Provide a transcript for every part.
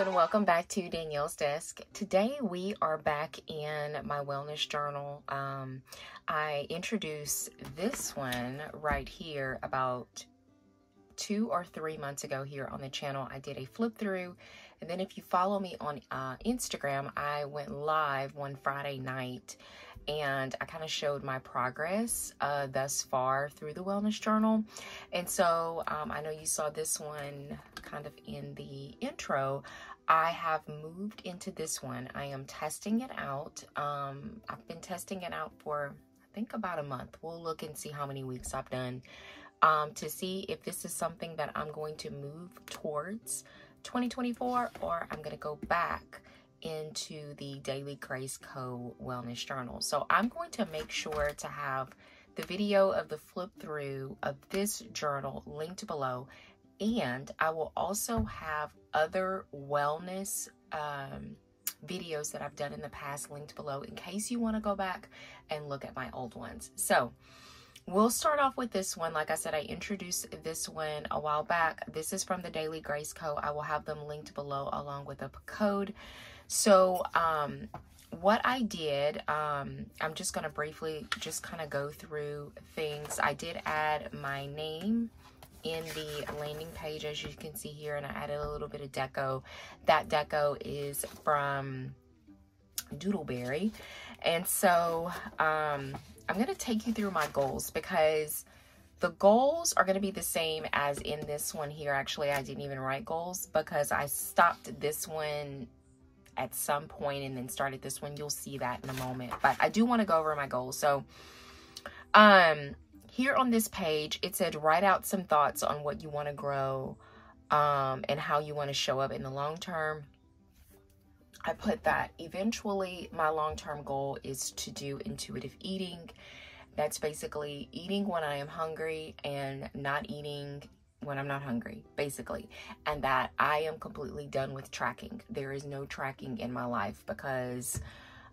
and welcome back to Danielle's Desk. Today we are back in my wellness journal. I introduced this one right here about 2 or 3 months ago here on the channel. I did a flip through, and then if you follow me on Instagram, I went live one Friday night and I kind of showed my progress thus far through the wellness journal. And so I know you saw this one kind of in the intro. I have moved into this one. I am testing it out. I've been testing it out for I think about a month. We'll look and see how many weeks I've done to see if this is something that I'm going to move towards 2024, or I'm going to go back into the Daily Grace Co. Wellness Journal. So I'm going to make sure to have the video of the flip through of this journal linked below, and I will also have other wellness videos that I've done in the past linked below in case you want to go back and look at my old ones. So we'll start off with this one. Like I said, I introduced this one a while back. This is from the Daily Grace Co. I will have them linked below along with a code. So what I did, I'm just going to briefly just kind of go through things. I did add my name in the landing page, as you can see here, and I added a little bit of deco. That deco is from Doodleberry. And so I'm going to take you through my goals, because the goals are going to be the same as in this one here. Actually, I didn't even write goals because I stopped this one at some point and then started this one. You'll see that in a moment, but I do want to go over my goals. So here on this page, it said write out some thoughts on what you want to grow and how you want to show up in the long term. I put that eventually my long-term goal is to do intuitive eating. That's basically eating when I am hungry and not eating when I'm not hungry, basically. And that I am completely done with tracking. There is no tracking in my life because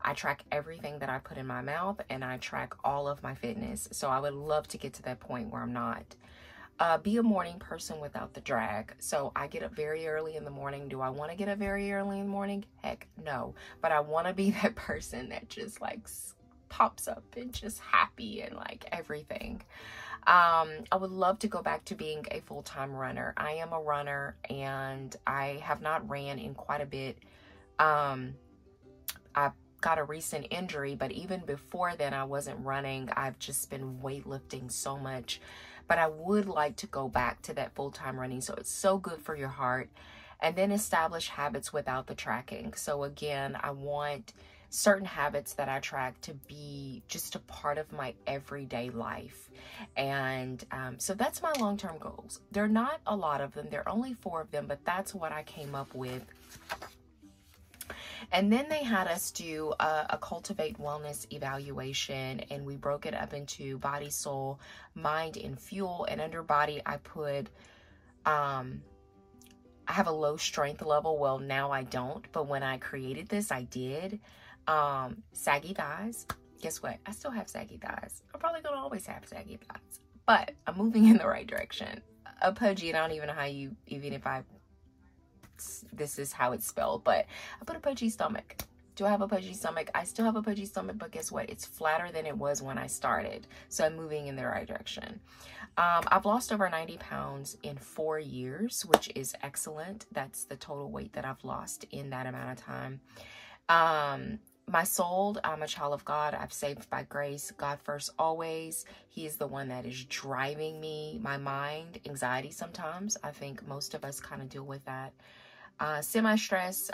I track everything that I put in my mouth and I track all of my fitness. So I would love to get to that point where I'm not. Be a morning person without the drag. So I get up very early in the morning. Do I want to get up very early in the morning? Heck no. But I want to be that person that just like pops up and just happy and like everything. I would love to go back to being a full-time runner. I am a runner and I have not ran in quite a bit. I've got a recent injury, but even before then I wasn't running. I've just been weightlifting so much, but I would like to go back to that full-time running. So it's so good for your heart. And then establish habits without the tracking. So again, I want certain habits that I track to be just a part of my everyday life. And so that's my long-term goals. There are not a lot of them. There are only 4 of them, but that's what I came up with. And then they had us do a Cultivate Wellness evaluation, and we broke it up into body, soul, mind, and fuel. And under body, I put, I have a low strength level. Well, now I don't, but when I created this, I did. Saggy thighs. Guess what? I still have saggy thighs. I'm probably going to always have saggy thighs, but I'm moving in the right direction. A pudgy, and I don't even know how you, even if this is how it's spelled, but I put a pudgy stomach. Do I have a pudgy stomach? I still have a pudgy stomach, but guess what? It's flatter than it was when I started. So I'm moving in the right direction. I've lost over 90 pounds in 4 years, which is excellent. That's the total weight that I've lost in that amount of time. My soul, I'm a child of God. I'm saved by grace. God first always. He is the one that is driving me. My mind, anxiety sometimes. I think most of us kind of deal with that. Semi-stress,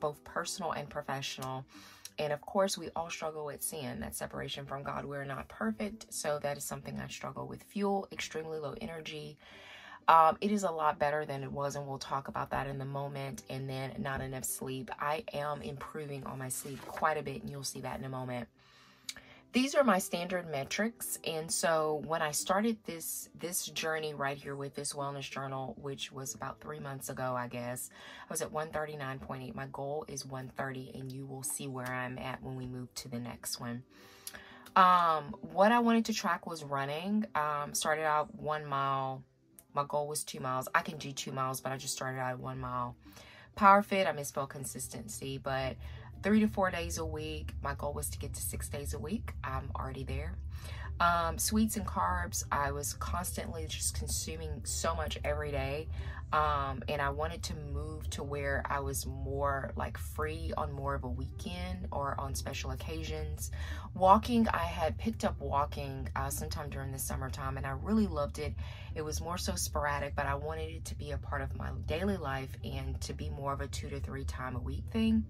both personal and professional. And of course, we all struggle with sin. That separation from God. We're not perfect. So that is something I struggle with. Fuel, extremely low energy. It is a lot better than it was, and we'll talk about that in the moment. And then not enough sleep. I am improving on my sleep quite a bit, and you'll see that in a moment. These are my standard metrics. And so when I started this journey right here with this wellness journal, which was about 3 months ago, I guess, I was at 139.8. My goal is 130, and you will see where I'm at when we move to the next one. What I wanted to track was running. Started out 1 mile. My goal was 2 miles. I can do 2 miles, but I just started out at 1 mile. Power Fit, I misspelled consistency, but 3 to 4 days a week. My goal was to get to 6 days a week. I'm already there. Sweets and carbs, I was constantly just consuming so much every day. And I wanted to move to where I was more like free on more of a weekend or on special occasions. Walking, I had picked up walking sometime during the summertime, and I really loved it. It was more so sporadic, but I wanted it to be a part of my daily life and to be more of a 2 to 3 time a week thing.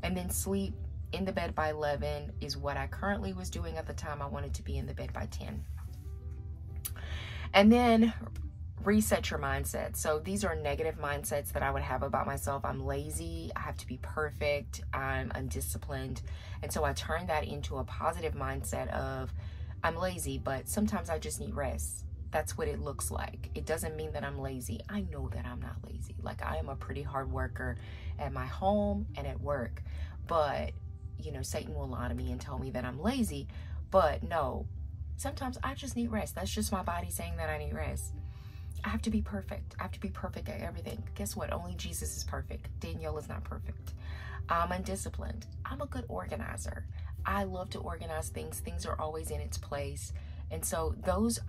And then sleep, in the bed by 11 is what I currently was doing at the time. I wanted to be in the bed by 10. And then reset your mindset. So these are negative mindsets that I would have about myself. I'm lazy, I have to be perfect, I'm undisciplined. And so I turned that into a positive mindset of, I'm lazy, but sometimes I just need rest. That's what it looks like. It doesn't mean that I'm lazy. I know that I'm not lazy. Like, I am a pretty hard worker at my home and at work. But, you know, Satan will lie to me and tell me that I'm lazy. But no, sometimes I just need rest. That's just my body saying that I need rest. I have to be perfect. I have to be perfect at everything. Guess what? Only Jesus is perfect. Danielle is not perfect. I'm undisciplined. I'm a good organizer. I love to organize things. Things are always in its place. And so those,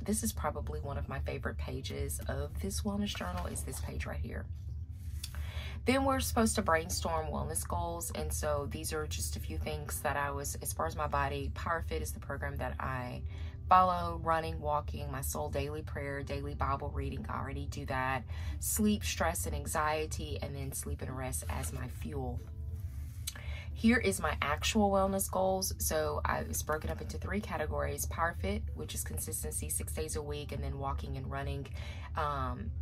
this is probably one of my favorite pages of this wellness journal, is this page right here. Then we're supposed to brainstorm wellness goals. And so these are just a few things that I was, as far as my body, Power Fit is the program that I follow. Running, walking, my soul daily prayer, daily Bible reading, I already do that. Sleep, stress, and anxiety, and then sleep and rest as my fuel. Here is my actual wellness goals. So I was broken up into 3 categories: Power Fit, which is consistency, 6 days a week, and then walking and running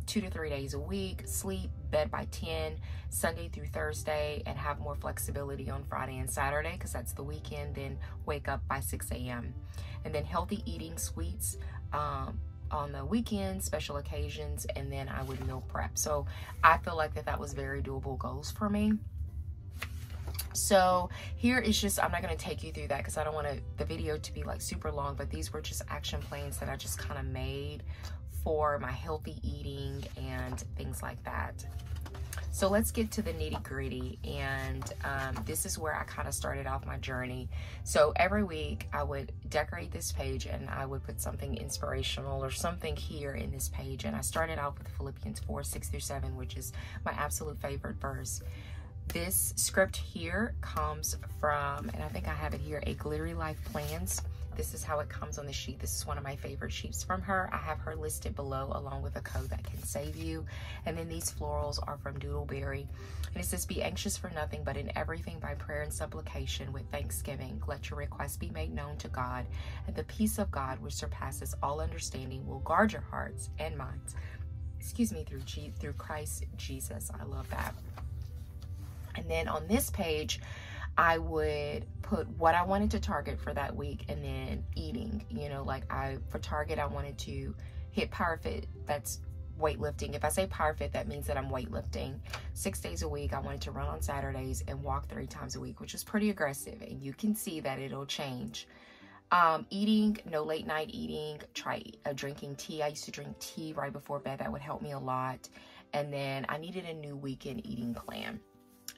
2 to 3 days a week. Sleep, bed by 10, Sunday through Thursday, and have more flexibility on Friday and Saturday because that's the weekend. Then wake up by 6 a.m. And then healthy eating, sweets on the weekends, special occasions, and then I would meal prep. So I feel like that was very doable goals for me. So here is just, I'm not going to take you through that because I don't want the video to be like super long, but these were just action plans that I just kind of made for my healthy eating and things like that. So let's get to the nitty gritty. And this is where I kind of started off my journey. So every week I would decorate this page and I would put something inspirational or something here in this page. And I started out with Philippians 4:6-7, which is my absolute favorite verse. This script here comes from, and I think I have it here, A Glittery Life Plans. This is how it comes on the sheet. This is one of my favorite sheets from her. I have her listed below along with a code that can save you. And then these florals are from Doodleberry. And it says, be anxious for nothing, but in everything by prayer and supplication with thanksgiving, let your requests be made known to God. And the peace of God, which surpasses all understanding, will guard your hearts and minds, through Christ Jesus. I love that. And then on this page, I would put what I wanted to target for that week, and then eating, you know, like for target, I wanted to hit Power Fit. That's weightlifting. If I say Power Fit, that means that I'm weightlifting 6 days a week. I wanted to run on Saturdays and walk 3 times a week, which is pretty aggressive. And you can see that it'll change. Eating, no late night eating, try drinking tea. I used to drink tea right before bed. That would help me a lot. And then I needed a new weekend eating plan.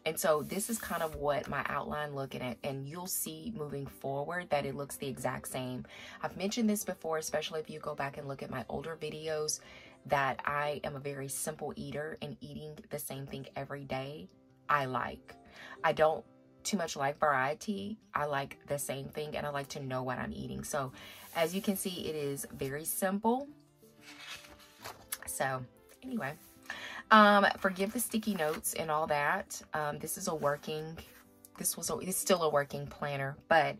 And so this is kind of what my outline looking at, and you'll see moving forward that it looks the exact same. I've mentioned this before, especially if you go back and look at my older videos, that I am a very simple eater, and eating the same thing every day I like. I don't too much like variety. I like the same thing, and I like to know what I'm eating. So as you can see, it is very simple. So anyway. Forgive the sticky notes and all that. This is it's still a working planner, but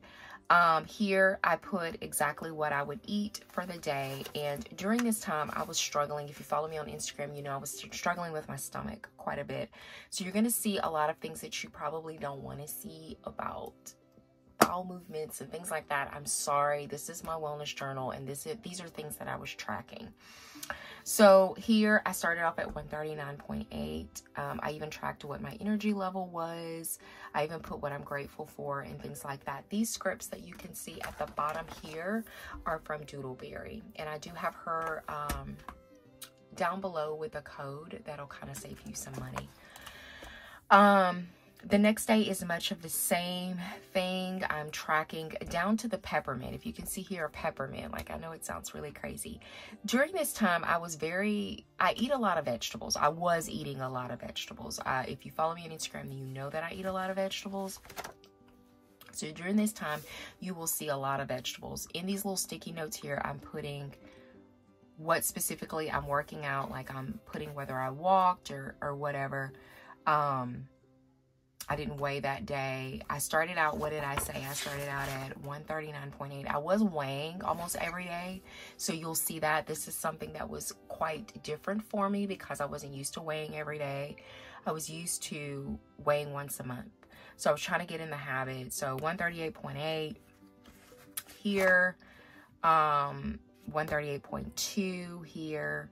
here I put exactly what I would eat for the day. And during this time, I was struggling. If you follow me on Instagram, you know I was struggling with my stomach quite a bit. So you're going to see a lot of things that you probably don't want to see about bowel movements and things like that. I'm sorry. This is my wellness journal, and these are things that I was tracking. So here I started off at 139.8. I even tracked what my energy level was. I even put what I'm grateful for and things like that. These scripts that you can see at the bottom here are from Doodleberry. And I do have her down below with a code that'll kind of save you some money. The next day is much of the same thing. I'm tracking down to the peppermint. If you can see here, peppermint, like I know it sounds really crazy. During this time, I eat a lot of vegetables. I was eating a lot of vegetables. If you follow me on Instagram, then you know that I eat a lot of vegetables. So during this time, you will see a lot of vegetables. In these little sticky notes here, I'm putting what specifically I'm working out. Like I'm putting whether I walked or whatever. I didn't weigh that day. I started out, what did I say? I started out at 139.8. I was weighing almost every day. So you'll see that this is something that was quite different for me because I wasn't used to weighing every day. I was used to weighing once a month. So I was trying to get in the habit. So 138.8 here, 138.2 here.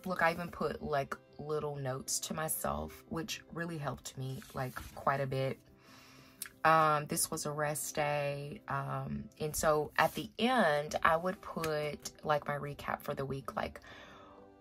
Look, I even put like little notes to myself, which really helped me like quite a bit. This was a rest day. And so at the end, I would put like my recap for the week, like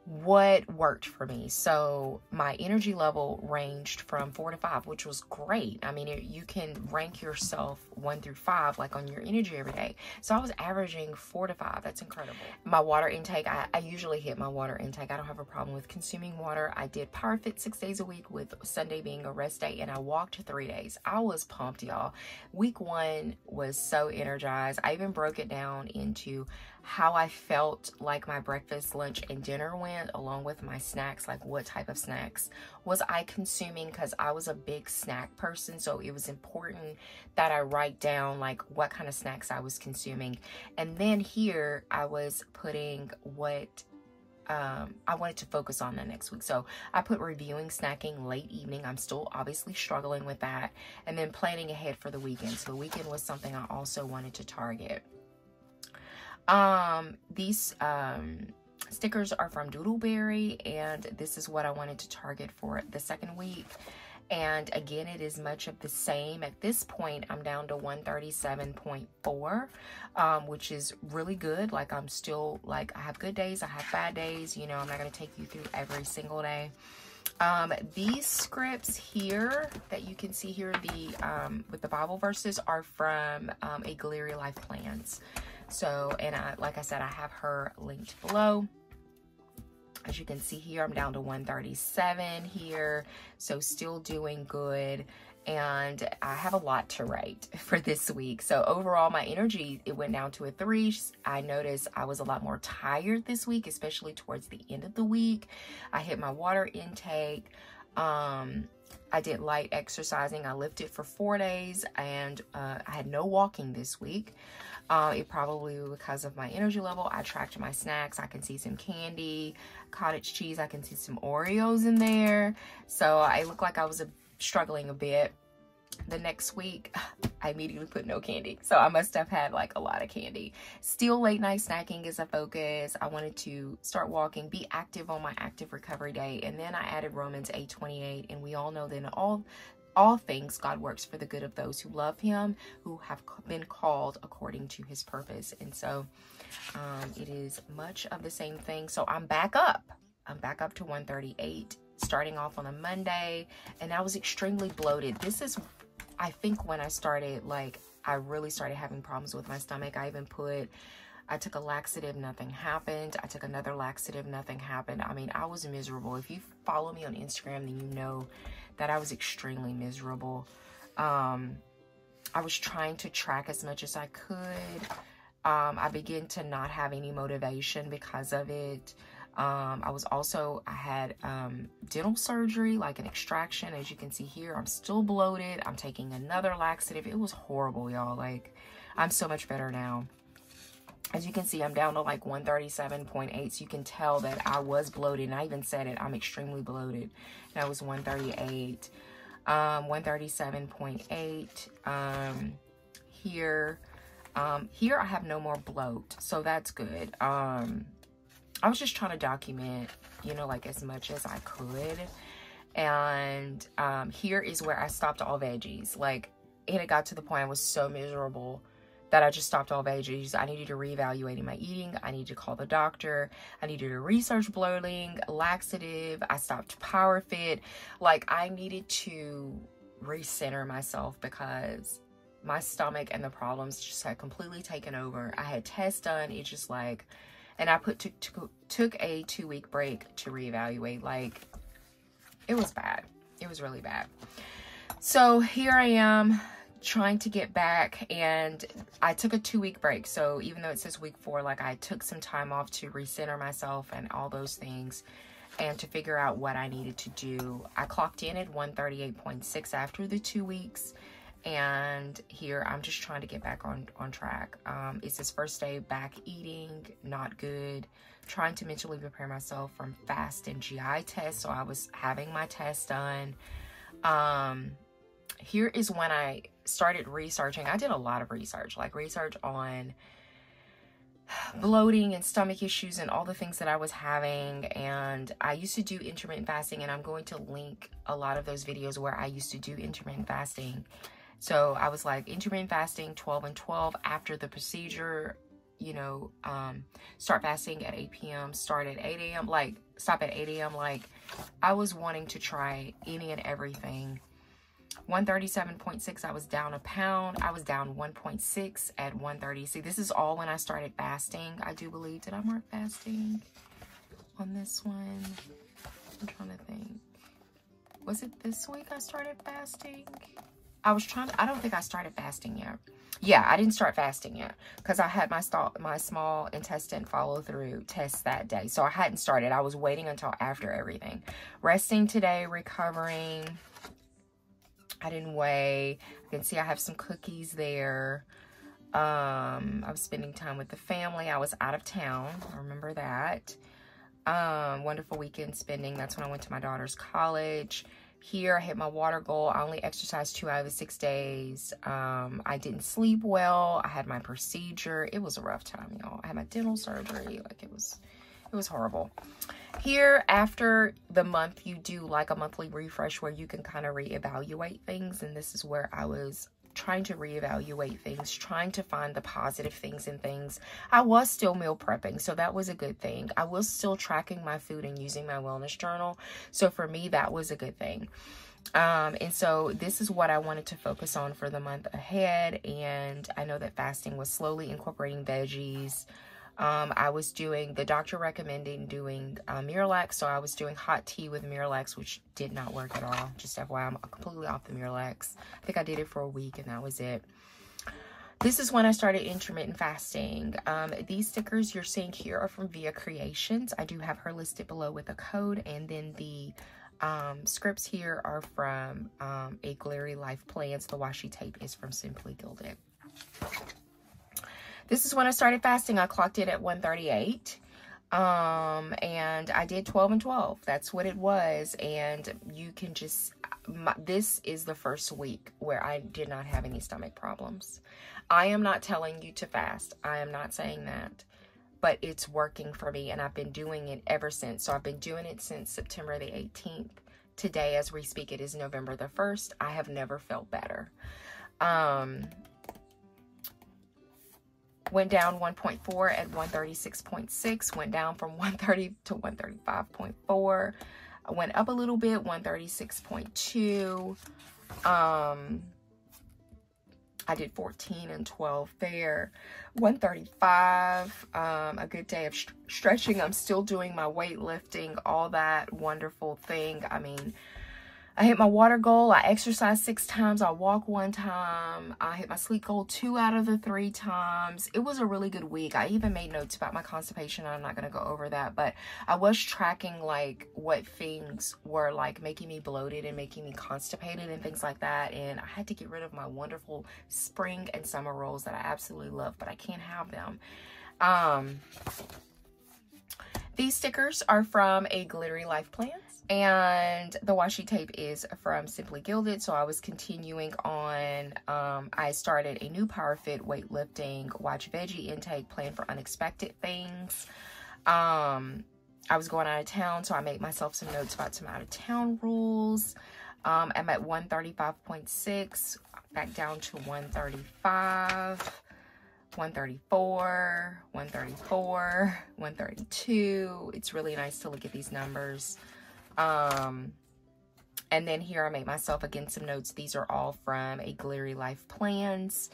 what worked for me. So my energy level ranged from 4 to 5, which was great. I mean, you can rank yourself 1 through 5, like on your energy every day. So I was averaging 4 to 5. That's incredible. My water intake, I usually hit my water intake. I don't have a problem with consuming water. I did Power Fit 6 days a week with Sunday being a rest day, and I walked 3 days. I was pumped, y'all. Week 1 was so energized. I even broke it down into how I felt like my breakfast, lunch, and dinner went, along with my snacks, like what type of snacks was I consuming, because I was a big snack person. So it was important that I write down like what kind of snacks I was consuming. And then here I was putting what I wanted to focus on the next week. So I put reviewing snacking late evening. I'm still obviously struggling with that. And then planning ahead for the weekend. So the weekend was something I also wanted to target. These stickers are from Doodleberry, and this is what I wanted to target for the second week. And again, it is much of the same. At this point, I'm down to 137.4, which is really good. Like I'm still like, I have good days, I have bad days. You know, I'm not going to take you through every single day. These scripts here that you can see here, with the Bible verses, are from A Gallery Life Plans. So, and like I said, I have her linked below. As you can see here, I'm down to 137 here. So still doing good. And I have a lot to write for this week. So overall, my energy, it went down to a 3. I noticed I was a lot more tired this week, especially towards the end of the week. I hit my water intake. I did light exercising. I lifted for 4 days, and I had no walking this week. It probably was because of my energy level. I tracked my snacks. I can see some candy, cottage cheese. I can see some Oreos in there. So I looked like I was struggling a bit. The next week, I immediately put no candy. So I must have had like a lot of candy. Still late night snacking is a focus. I wanted to start walking, be active on my active recovery day. And then I added Romans 8:28. And we all know that in all things, God works for the good of those who love him, who have been called according to his purpose. And so it is much of the same thing. So I'm back up. I'm back up to 138, starting off on a Monday. And I was extremely bloated. This is, I think, when I started, like, I really started having problems with my stomach. I took a laxative, nothing happened. I took another laxative, nothing happened. I mean, I was miserable. If you follow me on Instagram, then you know that I was extremely miserable. I was trying to track as much as I could. I began to not have any motivation because of it. I had dental surgery, like an extraction. As you can see here, I'm still bloated. I'm taking another laxative. It was horrible, y'all. Like, I'm so much better now. As you can see, I'm down to like 137.8. So you can tell that I was bloated. And I even said it, I'm extremely bloated. And I was 138, 137.8. Here I have no more bloat. So that's good. I was just trying to document, you know, like as much as I could. And here is where I stopped all veggies. Like, it had got to the point I was so miserable that I just stopped all veggies. I needed to reevaluate my eating. I needed to call the doctor. I needed to research bloating, laxative. I stopped Power Fit. Like, I needed to recenter myself because my stomach and the problems just had completely taken over. I had tests done. It's just like, and I took a 2-week break to reevaluate. Like, it was bad. It was really bad. So here I am trying to get back, and I took a 2-week break. So even though it says week 4, like, I took some time off to recenter myself and all those things and to figure out what I needed to do. I clocked in at 138.6 after the 2 weeks. And here I'm just trying to get back on track. It's this first day back eating, not good. Trying to mentally prepare myself from fast and GI tests. So I was having my test done. Here is when I started researching. I did a lot of research, like research on bloating and stomach issues and all the things that I was having. And I used to do intermittent fasting, and I'm going to link a lot of those videos where I used to do intermittent fasting. So I was like, intermittent fasting, 12 and 12 after the procedure, you know, start fasting at 8 p.m., start at 8 a.m., like stop at 8 a.m. Like, I was wanting to try any and everything. 137.6, I was down a pound. I was down 1.6 at 130. See, this is all when I started fasting, I do believe. Did I mark fasting on this one? I'm trying to think. Was it this week I started fasting? I don't think I started fasting yet. Yeah, I didn't start fasting yet because I had my small intestine follow through test that day. So I hadn't started. I was waiting until after everything. Resting today, recovering. I didn't weigh. You can see I have some cookies there. I was spending time with the family. I was out of town. I remember that. Wonderful weekend spending. That's when I went to my daughter's college. Here, I hit my water goal. I only exercised 2 out of the 6 days. I didn't sleep well. I had my procedure. It was a rough time, y'all. I had my dental surgery. Like, it was horrible. Here, after the month, you do like a monthly refresh where you can kind of reevaluate things. And this is where I was trying to reevaluate things, trying to find the positive things in things. I was still meal prepping, so that was a good thing. I was still tracking my food and using my wellness journal. So for me, that was a good thing. And so this is what I wanted to focus on for the month ahead. And I know that fasting was slowly incorporating veggies. I was doing, the doctor recommending doing Miralax, so I was doing hot tea with Miralax, which did not work at all. Just FYI, I'm completely off the Miralax. I think I did it for a week and that was it. This is when I started intermittent fasting. These stickers you're seeing here are from Via Creations. I do have her listed below with a code, and then the scripts here are from A Glittery Life Plans. The washi tape is from Simply Gilded. This is when I started fasting. I clocked it at 138. And I did 12 and 12. That's what it was. And you can just, this is the first week where I did not have any stomach problems. I am not telling you to fast. I am not saying that. But it's working for me, and I've been doing it ever since. So I've been doing it since September the 18th. Today, as we speak, it is November the 1st. I have never felt better. Went down 1.4 at 136.6. Went down from 130 to 135.4. I went up a little bit, 136.2. I did 14 and 12 there. 135. A good day of stretching. I'm still doing my weightlifting, all that wonderful thing. I mean, I hit my water goal. I exercised 6 times. I walked 1 time. I hit my sleep goal 2 out of the 3 times. It was a really good week. I even made notes about my constipation. I'm not going to go over that, but I was tracking like what things were like making me bloated and making me constipated and things like that. And I had to get rid of my wonderful spring and summer rolls that I absolutely love, but I can't have them. These stickers are from A Glittery Life Plans. And the washi tape is from Simply Gilded. So I was continuing on. I started a new Power Fit weightlifting, watch veggie intake, plan for unexpected things. I was going out of town, so I made myself some notes about some out of town rules. I'm at 135.6, back down to 135. 134, 134, 132. It's really nice to look at these numbers. And then here I made myself, again, some notes. These are all from A Glittery Life Plans.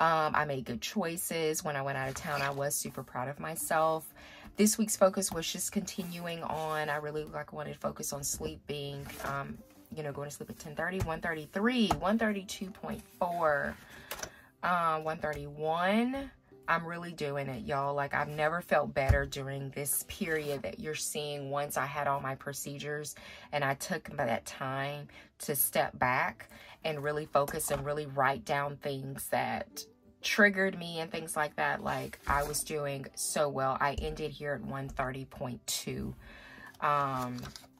I made good choices. When I went out of town, I was super proud of myself. This week's focus was just continuing on. I really wanted to focus on sleeping, you know, going to sleep at 10:30, 133, 132.4, 131. I'm really doing it, y'all. Like, I've never felt better during this period that you're seeing once I had all my procedures and I took that time to step back and really focus and really write down things that triggered me and things like that. Like, I was doing so well. I ended here at 130.2.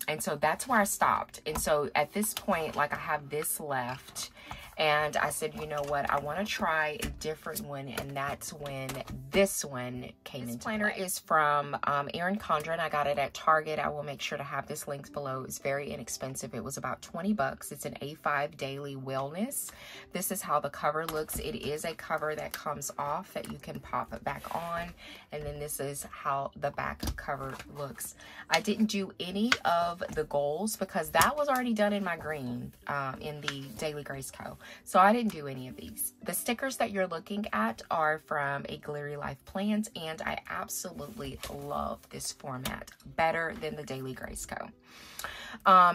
And so that's where I stopped. And so at this point, like, I have this left. And I said, you know what, I want to try a different one, and that's when this one came into play. This planner is from Erin Condren. I got it at Target. I will make sure to have this linked below. It's very inexpensive. It was about 20 bucks. It's an A5 Daily Wellness. This is how the cover looks. It is a cover that comes off that you can pop it back on. And then this is how the back cover looks. I didn't do any of the goals because that was already done in my green in the Daily Grace Co. So I didn't do any of these. The stickers that you're looking at are from A Glittery Life Plans, and I absolutely love this format better than the Daily Grace Co.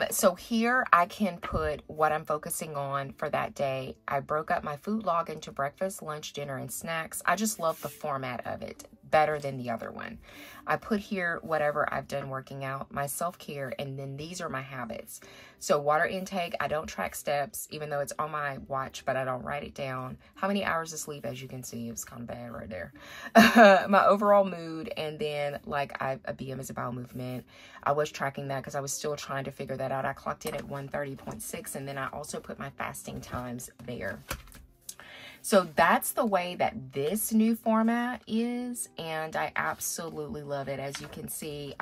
So here I can put what I'm focusing on for that day. I broke up my food log into breakfast, lunch, dinner, and snacks. I just love the format of it better than the other one. I put here whatever I've done working out, my self-care, and then these are my habits. So water intake, I don't track steps, even though it's on my watch, but I don't write it down. How many hours of sleep, as you can see, it was kind of bad right there. My overall mood, and then like a BM is bowel movement. I was tracking that because I was still trying to figure that out. I clocked in at 130.6, and then I also put my fasting times there. So that's the way that this new format is, and I absolutely love it. As you can see,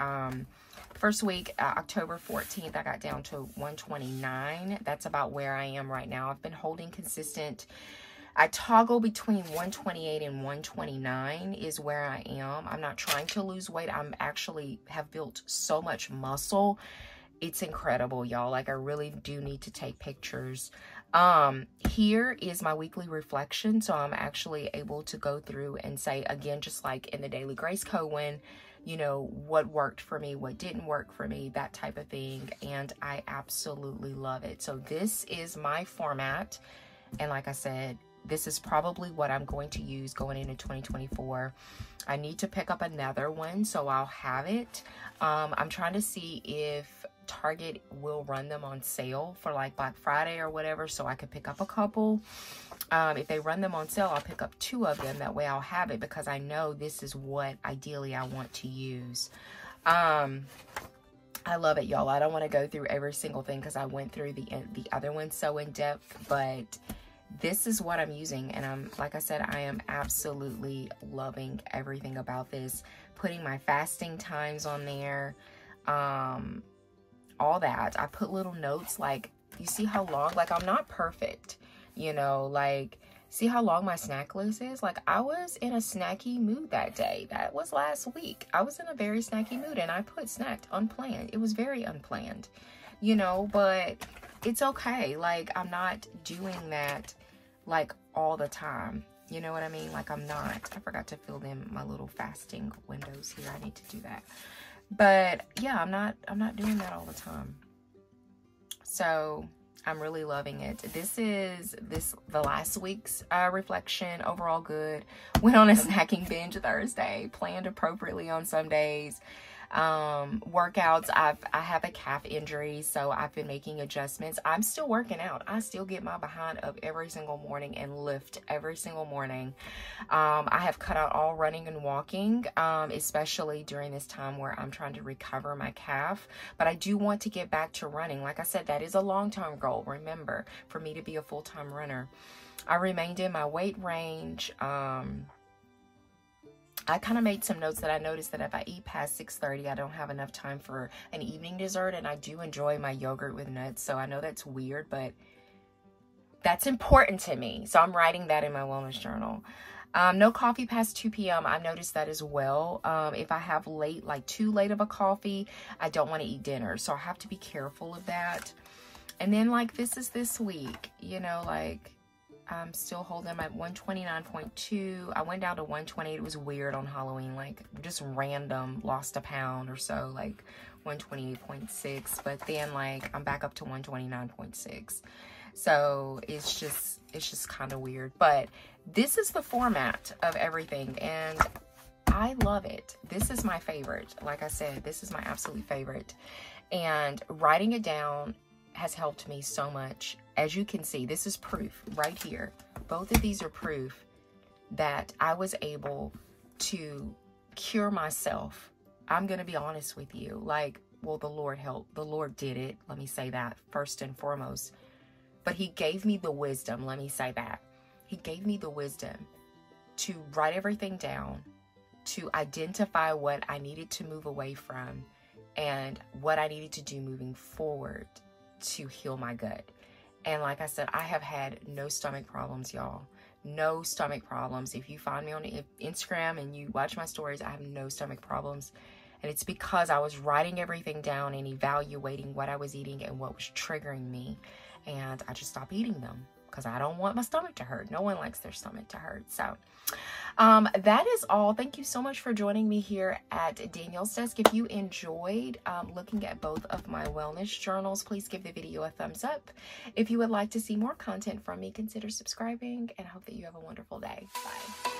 first week, October 14th, I got down to 129. That's about where I am right now. I've been holding consistent. I toggle between 128 and 129 is where I am. I'm not trying to lose weight. I'm actually have built so much muscle. It's incredible, y'all. Like, I really do need to take pictures. Here is my weekly reflection. So I'm actually able to go through and say, again, just like in the Daily Grace Co. when, you know, what worked for me, what didn't work for me, that type of thing. And I absolutely love it. So this is my format. And like I said, this is probably what I'm going to use going into 2024. I need to pick up another one, so I'll have it. I'm trying to see if Target will run them on sale for like Black Friday or whatever, so I could pick up a couple. If they run them on sale, I'll pick up 2 of them. That way I'll have it because I know this is what ideally I want to use. I love it, y'all. I don't want to go through every single thing because I went through the other one so in depth, but this is what I'm using, and I'm, like I said, I am absolutely loving everything about this. Putting my fasting times on there, all that. I put little notes, like, you see how long, like, I'm not perfect, you know, like, see how long my snack list is? Like, I was in a snacky mood that day. That was last week. I was in a very snacky mood, and I put snacked unplanned. It was very unplanned, you know, but it's okay. Like, I'm not doing that like all the time, you know what I mean? Like, I'm not. I forgot to fill in my little fasting windows here. I need to do that. But yeah, I'm not doing that all the time. So I'm really loving it. This is the last week's reflection. Overall good. Went on a snacking binge Thursday. Planned appropriately on some days. Workouts, I have a calf injury, so I've been making adjustments. I'm still working out. I still get my behind up every single morning and lift every single morning. I have cut out all running and walking, especially during this time where I'm trying to recover my calf, but I do want to get back to running. Like I said, that is a long-term goal, remember, for me to be a full-time runner. I remained in my weight range. I kind of made some notes that I noticed that if I eat past 6:30, I don't have enough time for an evening dessert, and I do enjoy my yogurt with nuts, so I know that's weird, but that's important to me, so I'm writing that in my wellness journal. No coffee past 2 p.m. I've noticed that as well. If I have late, like too late of a coffee, I don't want to eat dinner. So I have to be careful of that. And then like this is this week, you know, like I'm still holding my 129.2. I went down to 120. It was weird on Halloween, like just random, lost a pound or so, like 128.6. But then like I'm back up to 129.6. So it's just kind of weird. But this is the format of everything, and I love it. This is my favorite. Like I said, this is my absolute favorite. And writing it down has helped me so much. As you can see, this is proof right here. Both of these are proof that I was able to cure myself. I'm going to be honest with you. Like, well, the Lord helped. The Lord did it. Let me say that first and foremost. But he gave me the wisdom. Let me say that. He gave me the wisdom to write everything down, to identify what I needed to move away from and what I needed to do moving forward to heal my gut. And like I said, I have had no stomach problems, y'all. No stomach problems. If you find me on Instagram and you watch my stories, I have no stomach problems. And it's because I was writing everything down and evaluating what I was eating and what was triggering me. And I just stopped eating them because I don't want my stomach to hurt. No one likes their stomach to hurt. So that is all. Thank you so much for joining me here at Danielle's Desk. If you enjoyed looking at both of my wellness journals, please give the video a thumbs up. If you would like to see more content from me, consider subscribing, and I hope that you have a wonderful day. Bye.